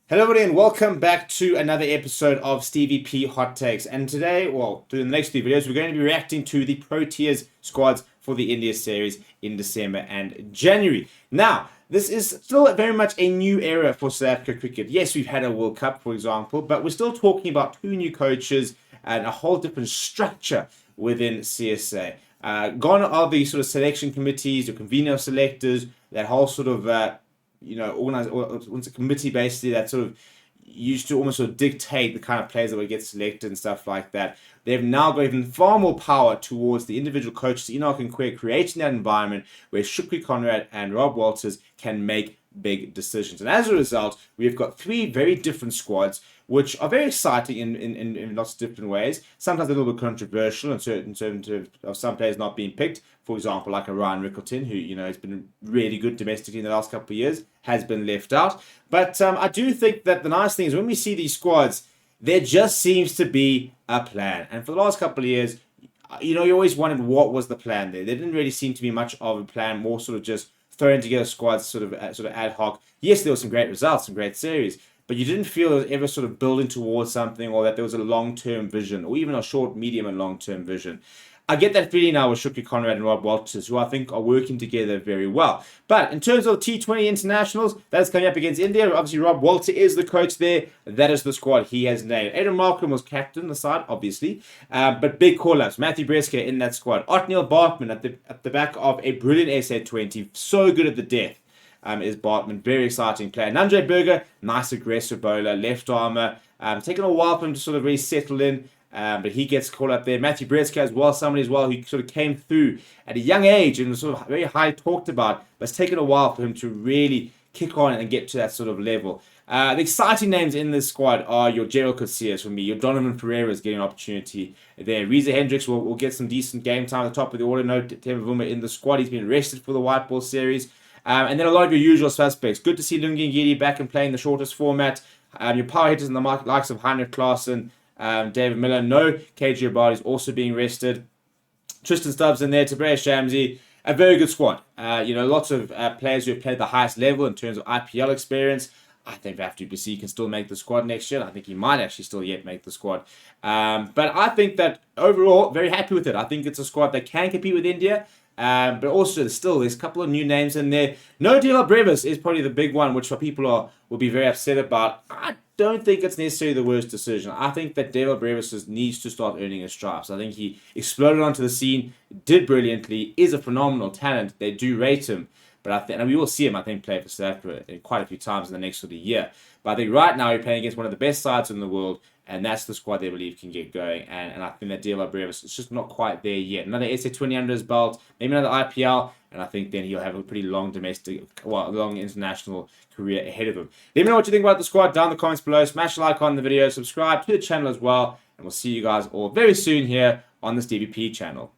Hello everybody and welcome back to another episode of Stevie P Hot Takes. And today, well, through the next few videos, we're going to be reacting to the Proteas squads for the India series in December and January. Now, this is still very much a new era for South Africa cricket. Yes, we've had a World Cup, for example, but we're still talking about two new coaches and a whole different structure within CSA. Gone are the sort of selection committees, your convener of selectors, that whole sort of a committee basically that sort of used to almost sort of dictate the kind of players that would get selected and stuff like that. They've now got even far more power towards the individual coaches, Enoch and Quay, creating that environment where Shukri Conrad and Rob Walters can make big decisions. And as a result, we've got three very different squads, which are very exciting in lots of different ways. Sometimes a little bit controversial in terms of some players not being picked. For example, like a Ryan Rickleton, who has been really good domestically in the last couple of years, has been left out. But I do think that the nice thing is when we see these squads, there just seems to be a plan. And for the last couple of years, you always wondered what was the plan there. There didn't really seem to be much of a plan, more sort of just throwing together squads sort of ad hoc. Yes, there were some great results, some great series, but you didn't feel it was ever sort of building towards something or that there was a long-term vision or even a short, medium, and long-term vision. I get that feeling now with Shukri Conrad and Rob Walters, who I think are working together very well. But in terms of T20 internationals, that's coming up against India. Obviously, Rob Walter is the coach there. That is the squad he has named. Aidan Markham was captain the side, obviously. But big call-ups. Matthew Breska in that squad. Otniel Bartman at the back of a brilliant SA20. So good at the death. Is Bartman. Very exciting player. Nandre Berger, nice aggressive bowler. Left armour. Taking a while for him to sort of really settle in. But he gets called up there. Matthew Breska as well, somebody as well who sort of came through at a young age and was sort of very high talked about, but it's taken a while for him to really kick on and get to that sort of level. The exciting names in this squad are your Gerald Casillas for me, your Donovan Pereira is getting an opportunity there. Reza Hendricks will get some decent game time at the top of the order. No Temavuma in the squad. He's been rested for the white ball series. And then a lot of your usual suspects. Good to see Lungi Ngidi back and playing the shortest format. Your power hitters in the market, likes of Heinrich Klaassen, David Miller, no. KG Abadi is also being rested. Tristan Stubbs in there, Tabraya Shamsi, a very good squad. Lots of players who have played the highest level in terms of IPL experience. I think Faf du Plessis can still make the squad next year. I think he might actually still yet make the squad. But I think that overall, very happy with it. I think it's a squad that can compete with India. But also, there's a couple of new names in there. No Dewald Brevis is probably the big one, which people will be very upset about. I don't think it's necessarily the worst decision. I think that Dewald Brevis needs to start earning his stripes. I think he exploded onto the scene, did brilliantly, is a phenomenal talent. They do rate him. But and we will see him, I think, play for South Africa quite a few times in the next sort of year. But I think right now he's playing against one of the best sides in the world, and that's the squad they believe can get going. And I think that Dewald Brevis is just not quite there yet. Another SA20 under his belt, maybe another IPL, and I think then he'll have a pretty long long international career ahead of him. Let me know what you think about the squad down in the comments below. Smash a like on the video, subscribe to the channel as well, and we'll see you guys all very soon here on the Stevie P channel.